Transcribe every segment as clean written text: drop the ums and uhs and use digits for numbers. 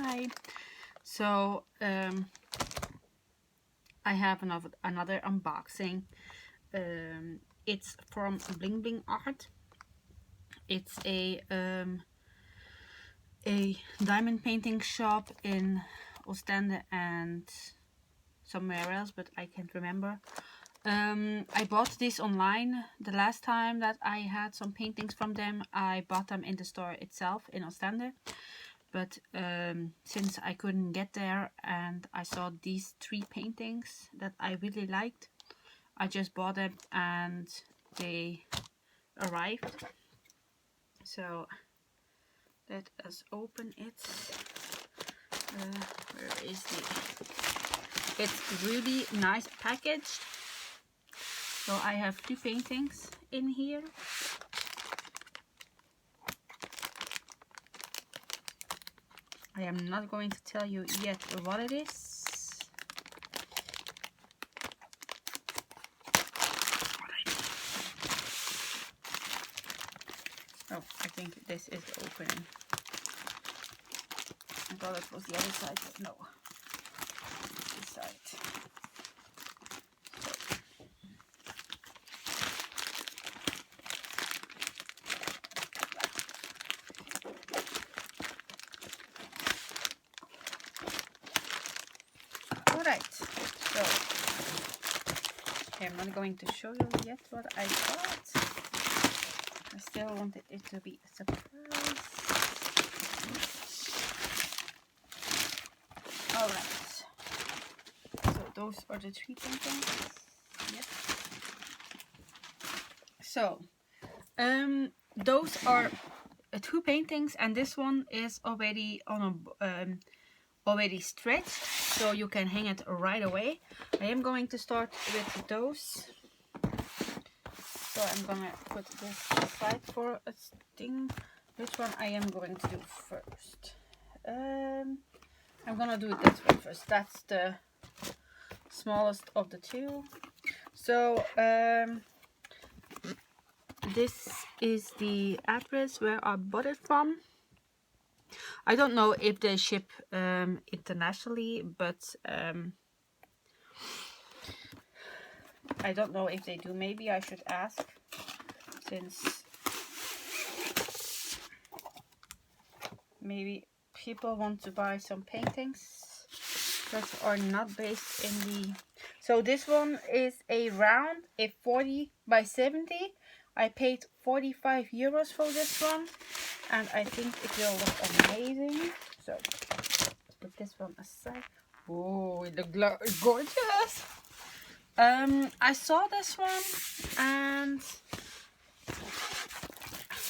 Hi. So I have another unboxing. It's from Bling Art. It's a diamond painting shop in Ostende and somewhere else, but I can't remember. I bought this online. The last time that I had some paintings from them, I bought them in the store itself in Ostende. But since I couldn't get there and I saw these 3 paintings that I really liked, I just bought them and they arrived. So let us open it. Where is the... It's really nice packaged. So I have 3 paintings in here. I am not going to tell you yet what it is. Oh, I think this is the opening. I thought it was the other side, but no. This side. Alright, so I'm not going to show you yet what I got. I still wanted it to be a surprise. Alright, so those are the 3 paintings. Yep. So, those are 2 paintings, and this one is already on a already stretched, so you can hang it right away. I am going to start with those. So I'm gonna put this aside for a thing. Which one I am going to do first? I'm gonna do this one first. That's the smallest of the 2. So this is the address where I bought it from. I don't know if they ship internationally, but I don't know if they do. Maybe I should ask, since maybe people want to buy some paintings that are not based in the... So this one is a round, a 40 by 70. I paid 45 euros for this one, and I think it will look amazing. So let's put this one aside. Oh, it looks gorgeous. I saw this one and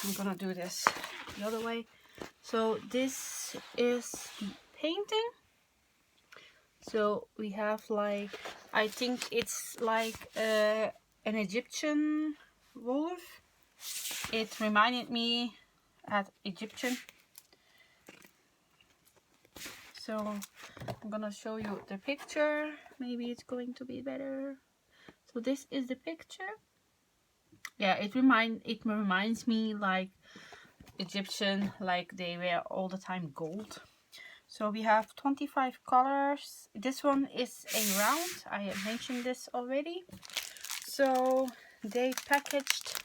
I'm gonna do this the other way. So this is the painting. So we have, like, I think it's like an Egyptian wolf. It reminded me at Egyptian. So I'm gonna show you the picture. Maybe it's going to be better. So this is the picture. Yeah, it reminds me like Egyptian, like they wear all the time gold. So we have 25 colors. This one is a round. I have mentioned this already. So they packaged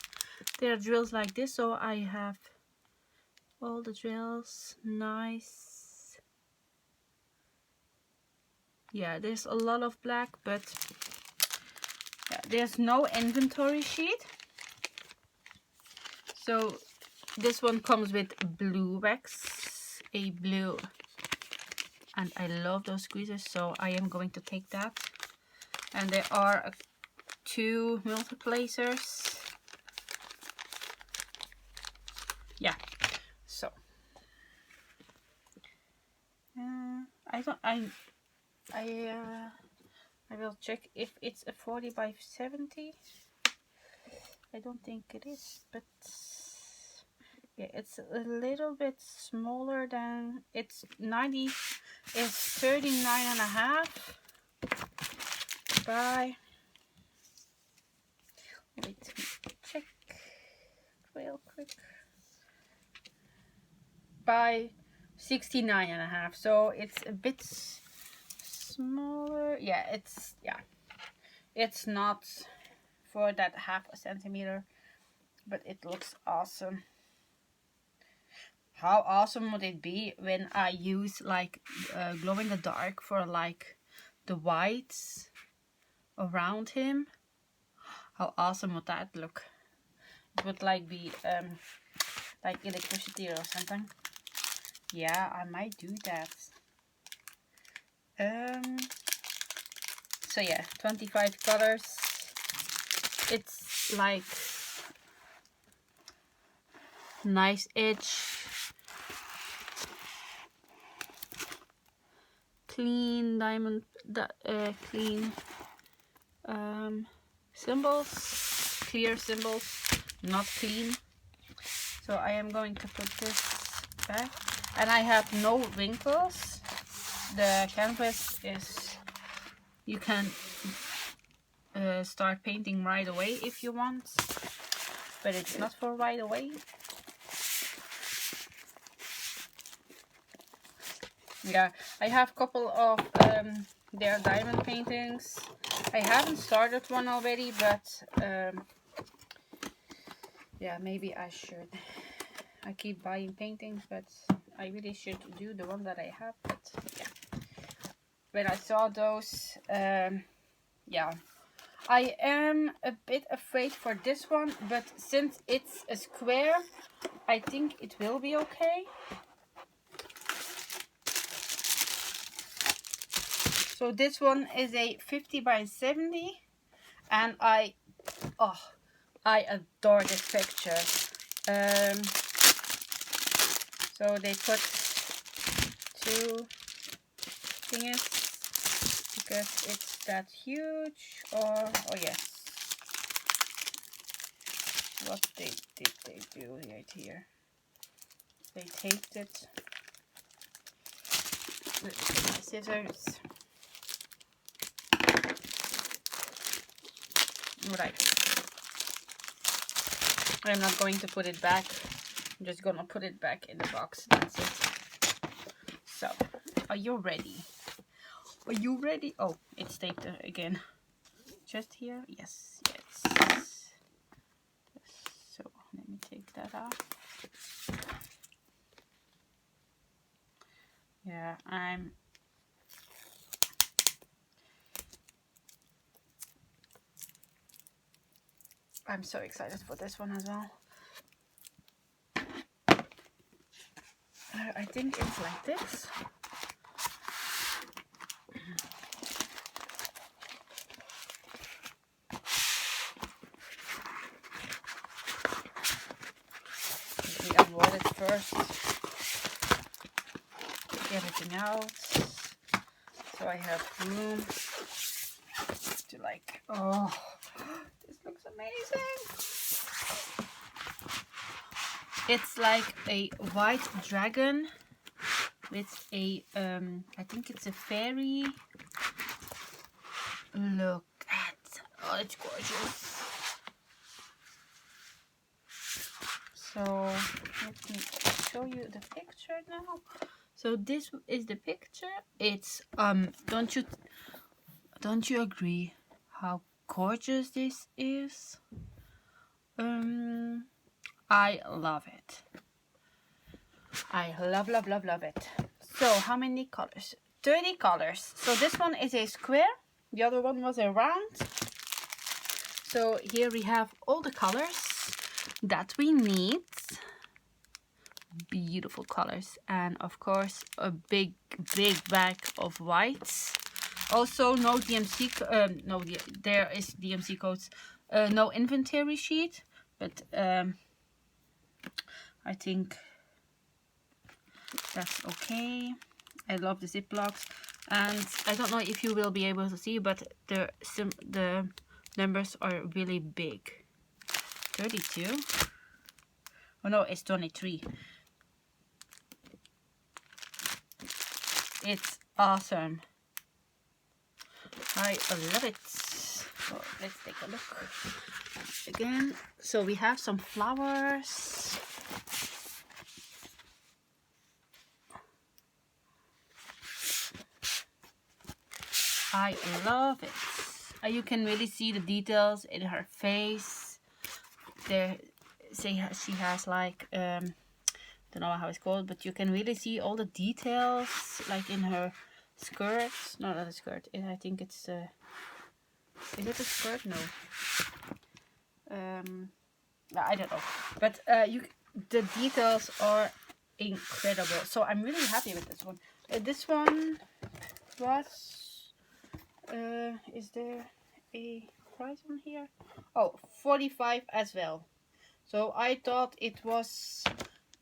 their drills like this. So I have all the drills. Nice. Yeah, there's a lot of black, but yeah, there's no inventory sheet. So this one comes with blue wax, a blue, and I love those squeezers, so I am going to take that. And there are 2 multiplacers. Yeah, so I will check if it's a 40 by 70. I don't think it is, but yeah, it's a little bit smaller than... It's 90. It's 39.5 by... Wait, check real quick. By 69.5, so it's a bit smaller. Yeah, it's not for that 1/2 centimeter, but it looks awesome. How awesome would it be when I use like glow in the dark for like the whites around him? How awesome would that look? It would like be like electricity or something. Yeah, I might do that. So yeah, 25 colors. It's like nice edge, clean diamond, clean symbols, clear symbols, not clean. So I am going to put this back, and I have no wrinkles. The canvas is, you can start painting right away if you want, but it's not for right away. Yeah, I have a couple of their diamond paintings. I haven't started one already, but yeah, maybe I should. I keep buying paintings, but I really should do the one that I have. But yeah, when I saw those, yeah, I am a bit afraid for this one, but since it's a square, I think it will be okay. So this one is a 50 by 70, and I adore this picture. So they put 2 thingies because it's that huge. Or oh yes, what did they do right here? They taped it. Let's get my scissors. Right. I'm not going to put it back. I'm just gonna put it back in the box. That's it. So, are you ready? Are you ready? Oh, it's taped again. Just here? Yes, yes. So, let me take that off. Yeah, I'm so excited for this one as well. I think it's like this. Let me unroll it first. Take everything out. So I have room to like, oh, this looks amazing. It's like a white dragon with a, I think it's a fairy. Look at, oh, it's gorgeous. So let me show you the picture now. So this is the picture. It's don't you agree how gorgeous this is? I love it. I love it. So how many colors? 30 colors. So this one is a square. The other one was a round. So here we have all the colors that we need. Beautiful colors, and of course a big bag of whites. Also no DMC, there is DMC codes, no inventory sheet, but I think that's okay. I love the Ziplocs, and I don't know if you will be able to see, but the numbers are really big. 32. Oh no, it's 23. It's awesome. I love it. So let's take a look again. So we have some flowers. I love it. You can really see the details in her face. There, say she has like don't know how it's called, but you can really see all the details, like in her skirt. No, not a skirt. I think it's is it a skirt? No. I don't know, but the details are incredible. So I'm really happy with this one. This one was is there a price on here? Oh, 45 as well. So I thought it was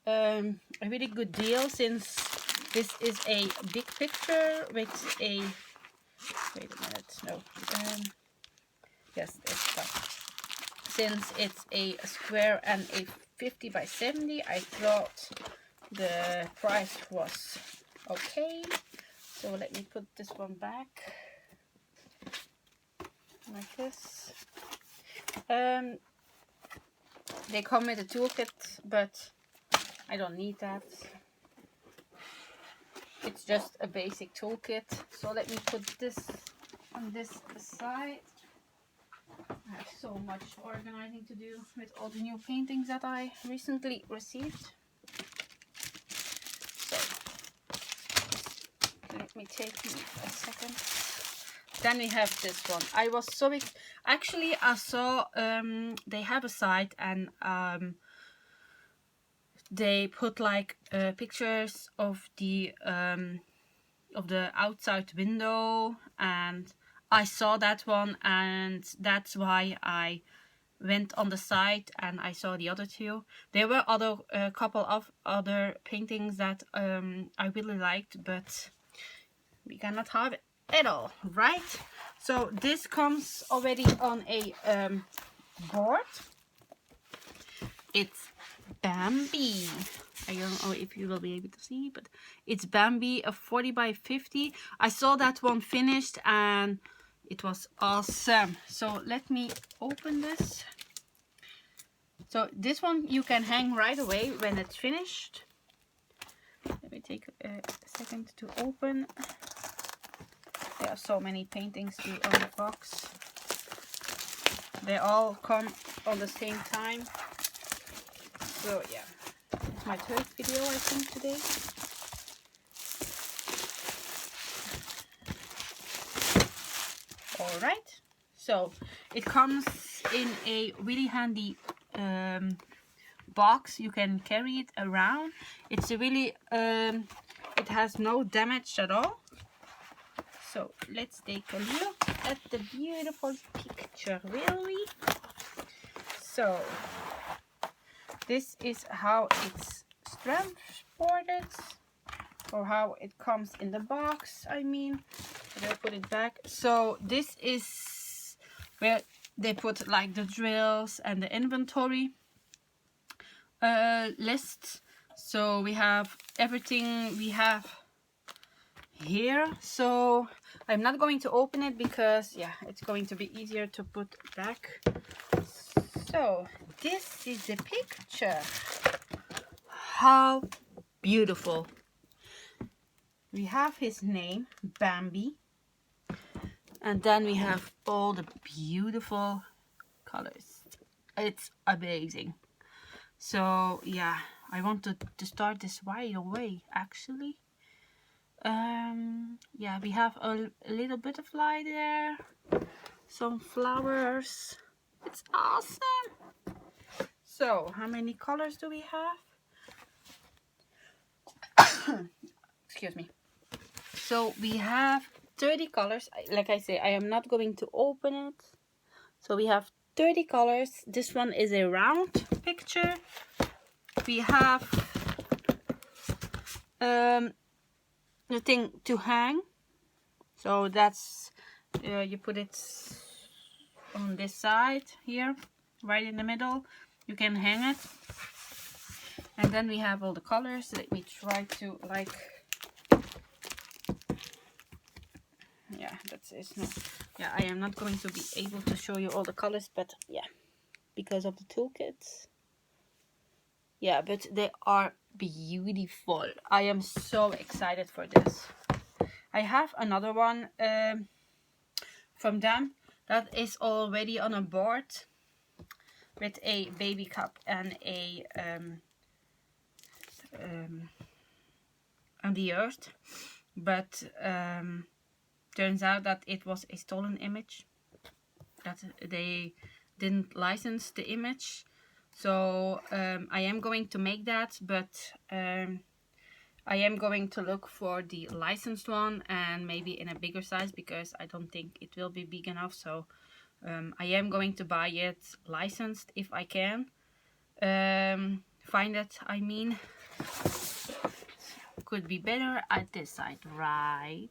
a really good deal, since this is a big picture with a, wait a minute, no, yes, it's that. Since it's a square and a 50 by 70, I thought the price was okay. So let me put this one back like this. They come with a toolkit, but I don't need that. It's just a basic toolkit. So let me put this on this side. I have so much organizing to do with all the new paintings that I recently received. So let me take a second. Then we have this one. I was so actually I saw they have a site, and they put like pictures of the outside window, and I saw that one, and that's why I went on the site and I saw the other two. There were a couple of other paintings that I really liked, but we cannot have it all, right? So this comes already on a board. It's Bambi. I don't know if you will be able to see, but it's Bambi, a 40 by 50. I saw that one finished and it was awesome. So let me open this. So this one you can hang right away when it's finished. Let me take a second to open. There are so many paintings to unbox. They all come on the same time. So yeah, it's my third video I think today. Alright, so it comes in a really handy box. You can carry it around. It's a really, it has no damage at all. So let's take a look at the beautiful picture, really. So this is how it's transported, or how it comes in the box, I mean. I'll put it back. So this is where they put like the drills and the inventory list. So we have everything we have here. So I'm not going to open it because yeah, it's going to be easier to put back. So this is the picture. How beautiful. We have his name, Bambi. And then we have all the beautiful colors. It's amazing. So yeah, I wanted to start this right away actually. Yeah, we have a little butterfly there, some flowers. It's awesome. So how many colors do we have? Excuse me. So we have 30 colors. Like I say, I am not going to open it. So we have 30 colors. This one is a round picture. We have the thing to hang. So that's you put it on this side here, right in the middle. You can hang it. And then we have all the colors. Let me try to like, yeah, that's it. No, yeah, I am not going to be able to show you all the colors, but yeah, because of the toolkits. Yeah, but they are beautiful. I am so excited for this. I have another one from them that is already on a board with a baby cup and a on the earth, but turns out that it was a stolen image, that they didn't license the image. So I am going to make that, but I am going to look for the licensed one, and maybe in a bigger size, because I don't think it will be big enough. So I am going to buy it licensed if I can find it. I mean, could be better at this side, right?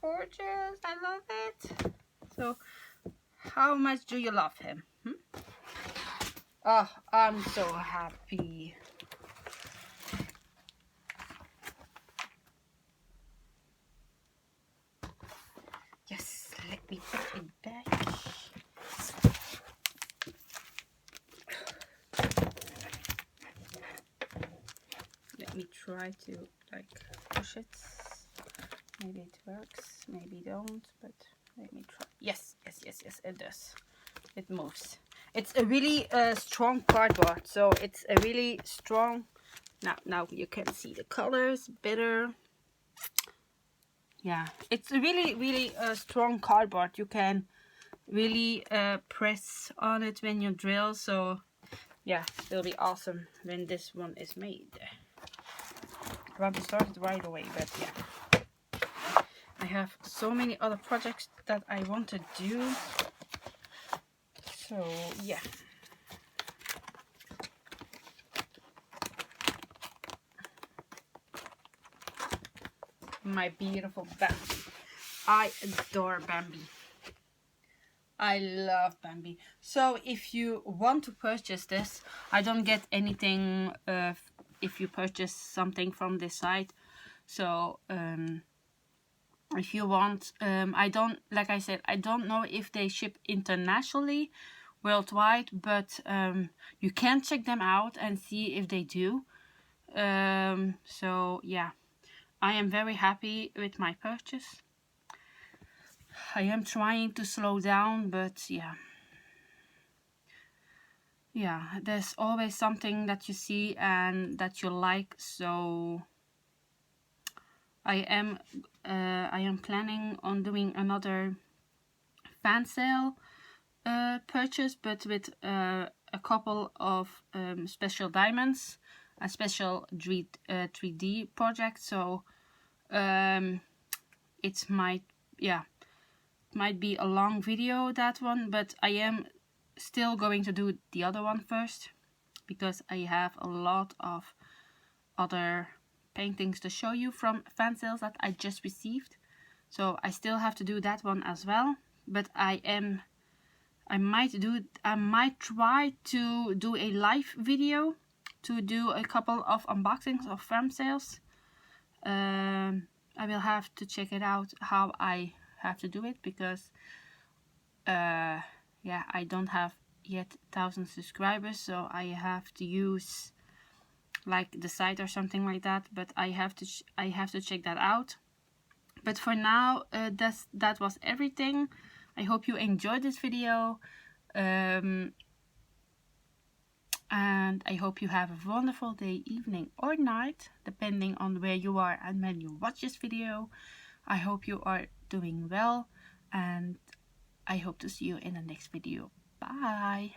Gorgeous, I love it. So how much do you love him? Oh, I'm so happy. Yes, let me put it back. Let me try to like push it. Maybe it works, maybe don't, but let me try. Yes, it does. It moves. It's a really strong cardboard, so it's a really strong. Now you can see the colors better. Yeah, it's a really strong cardboard. You can really press on it when you drill. So yeah, it'll be awesome when this one is made. I want to start it right away, but yeah, I have so many other projects that I want to do. So yeah. My beautiful Bambi. I adore Bambi. I love Bambi. So if you want to purchase this, I don't get anything if you purchase something from this site. So if you want, I don't, like I said, I don't know if they ship internationally, worldwide, but you can check them out and see if they do. So yeah, I am very happy with my purchase. I am trying to slow down, but yeah, there's always something that you see and that you like. So I am planning on doing another fan sale purchase, but with a couple of special diamonds, a special 3D project. So it might be a long video, that one, but I am still going to do the other one first, because I have a lot of other paintings to show you from fan sales that I just received. So I still have to do that one as well, but I might try to do a live video to do a couple of unboxings of fan sales. I will have to check it out how I have to do it, because yeah, I don't have yet 1,000 subscribers, so I have to use like the site or something like that, but I have to check that out. But for now, that was everything. I hope you enjoyed this video, and I hope you have a wonderful day, evening or night, depending on where you are and when you watch this video. I hope you are doing well, and I hope to see you in the next video. Bye!